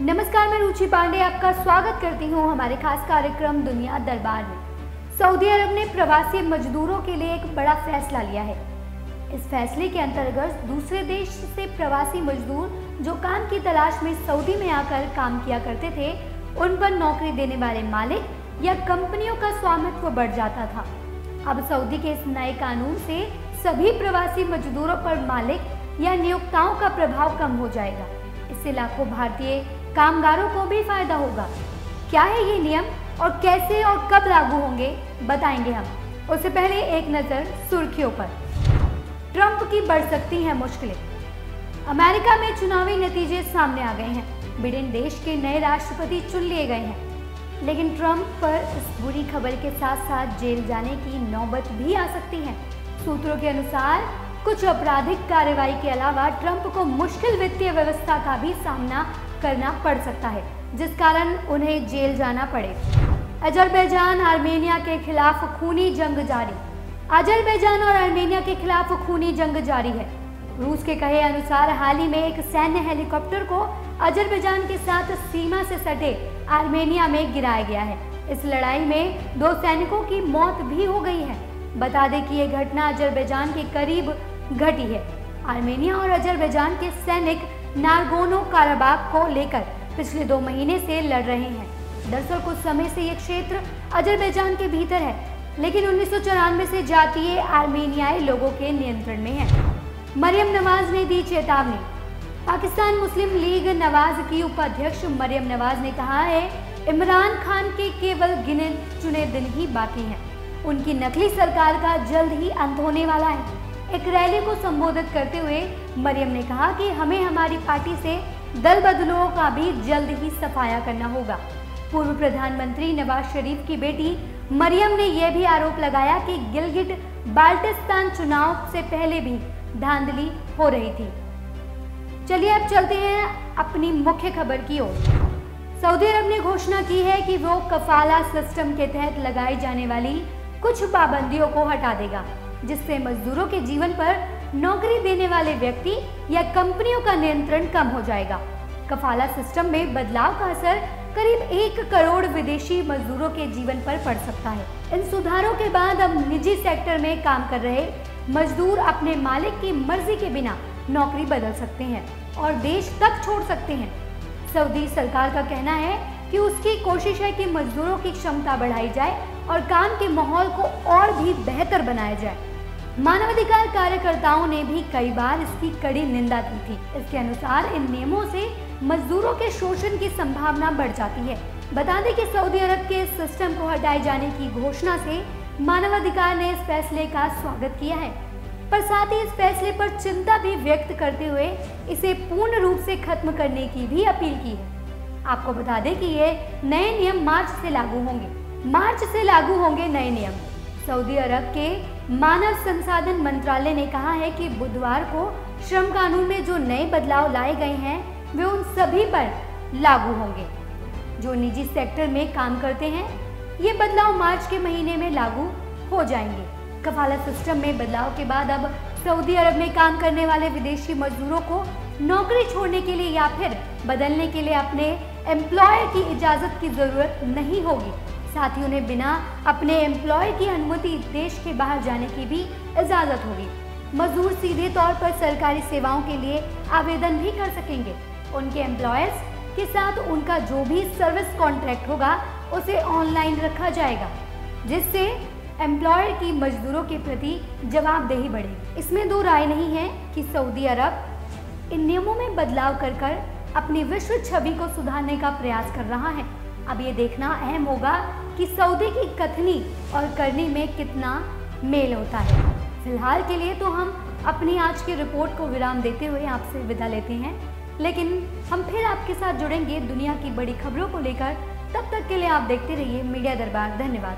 नमस्कार, मैं रुचि पांडे आपका स्वागत करती हूं हमारे खास कार्यक्रम दुनिया दरबार में। सऊदी अरब ने प्रवासी मजदूरों के लिए एक बड़ा फैसला लिया है। इस फैसले के अंतर्गत दूसरे देश से प्रवासी मजदूर जो काम की तलाश में सऊदी में आकर काम किया करते थे, उन पर नौकरी देने वाले मालिक या कंपनियों का स्वामित्व बढ़ जाता था। अब सऊदी के इस नए कानून से सभी प्रवासी मजदूरों पर मालिक या नियोक्ताओं का प्रभाव कम हो जाएगा। इससे लाखों भारतीय कामगारों को भी फायदा होगा। क्या है ये नियम और कैसे और कब लागू होंगे, बताएंगे हम। उससे पहले एक नजर सुर्खियों पर। ट्रंप की बढ़ सकती हैं मुश्किलें। अमेरिका में चुनावी नतीजे सामने आ गए हैं। बिडेन देश के नए राष्ट्रपति चुन लिए गए हैं, लेकिन ट्रंप पर इस बुरी खबर के साथ साथ जेल जाने की नौबत भी आ सकती है। सूत्रों के अनुसार कुछ आपराधिक कार्रवाई के अलावा ट्रंप को मुश्किल वित्तीय व्यवस्था का भी सामना करना पड़ सकता है, जिस कारण उन्हें जेल जाना पड़े। अजरबैजान आर्मेनिया के खिलाफ खूनी जंग जारी। अजरबैजान और आर्मेनिया के खिलाफ खूनी जंग जारी है। रूस के कहे अनुसार हाल ही में एक सैन्य हेलीकॉप्टर को अजरबैजान के साथ सीमा से सटे आर्मेनिया में गिराया गया है। इस लड़ाई में 2 सैनिकों की मौत भी हो गई है। बता दें कि यह घटना अजरबैजान के करीब घटी है। आर्मेनिया और अजरबैजान के सैनिक नागोर्नो काराबाख को लेकर पिछले 2 महीने से लड़ रहे हैं। दरअसल कुछ समय से यह क्षेत्र अजरबैजान के भीतर है, लेकिन 1994 से जातीय आर्मेनियाई लोगों के नियंत्रण में है। मरियम नवाज ने दी चेतावनी। पाकिस्तान मुस्लिम लीग नवाज की उपाध्यक्ष मरियम नवाज ने कहा है, इमरान खान के केवल गिने चुने दिन ही बाकी हैं। उनकी नकली सरकार का जल्द ही अंत होने वाला है। एक रैली को संबोधित करते हुए मरियम ने कहा कि हमें हमारी पार्टी से दल बदलुओं का भी जल्द ही सफाया करना होगा। पूर्व प्रधानमंत्री नवाज शरीफ की बेटी मरियम ने यह भी आरोप लगाया कि गिलगिट बाल्टिस्तान चुनाव से पहले भी धांधली हो रही थी। चलिए अब चलते हैं अपनी मुख्य खबर की ओर। सऊदी अरब ने घोषणा की है कि वो कफाला सिस्टम के तहत लगाई जाने वाली कुछ पाबंदियों को हटा देगा, जिससे मजदूरों के जीवन पर नौकरी देने वाले व्यक्ति या कंपनियों का नियंत्रण कम हो जाएगा। कफाला सिस्टम में बदलाव का असर करीब 1 करोड़ विदेशी मजदूरों के जीवन पर पड़ सकता है। इन सुधारों के बाद अब निजी सेक्टर में काम कर रहे मजदूर अपने मालिक की मर्जी के बिना नौकरी बदल सकते हैं और देश तक छोड़ सकते हैं। सऊदी सरकार का कहना है कि उसकी कोशिश है कि मजदूरों की क्षमता बढ़ाई जाए और काम के माहौल को और भी बेहतर बनाया जाए। मानवाधिकार कार्यकर्ताओं ने भी कई बार इसकी कड़ी निंदा की थी। इसके अनुसार इन नियमों से मजदूरों के शोषण की संभावना बढ़ जाती है। बता दें कि सऊदी अरब के इस सिस्टम को हटाए जाने की घोषणा से मानवाधिकार ने इस फैसले का स्वागत किया है, पर साथ ही इस फैसले पर चिंता भी व्यक्त करते हुए इसे पूर्ण रूप से खत्म करने की भी अपील की है। आपको बता दें कि ये नए नियम मार्च से लागू होंगे। मार्च से लागू होंगे नए नियम। सऊदी अरब के मानव संसाधन मंत्रालय ने कहा है कि बुधवार को श्रम कानून में जो नए बदलाव लाए गए हैं वे उन सभी पर लागू होंगे जो निजी सेक्टर में काम करते हैं। ये बदलाव मार्च के महीने में लागू हो जाएंगे। कफाला सिस्टम में बदलाव के बाद अब सऊदी अरब में काम करने वाले विदेशी मजदूरों को नौकरी छोड़ने के लिए या फिर बदलने के लिए अपने एम्प्लॉयर की इजाजत की जरूरत नहीं होगी। साथ ही उन्हें बिना अपने एम्प्लॉयर की अनुमति देश के बाहर जाने की भी इजाजत होगी। मजदूर सीधे तौर पर सरकारी सेवाओं के लिए आवेदन भी कर सकेंगे। उनके एम्प्लॉयर्स के साथ उनका जो भी सर्विस कॉन्ट्रैक्ट होगा उसे ऑनलाइन रखा जाएगा, जिससे एम्प्लॉयर की मजदूरों के प्रति जवाबदेही बढ़ेगी। इसमें 2 राय नहीं है कि सऊदी अरब इन नियमों में बदलाव कर अपनी विश्व छवि को सुधारने का प्रयास कर रहा है। अब ये देखना अहम होगा कि सऊदी की कथनी और करनी में कितना मेल होता है। फिलहाल के लिए तो हम अपनी आज की रिपोर्ट को विराम देते हुए आपसे विदा लेते हैं, लेकिन हम फिर आपके साथ जुड़ेंगे दुनिया की बड़ी खबरों को लेकर। तब तक के लिए आप देखते रहिए मीडिया दरबार। धन्यवाद।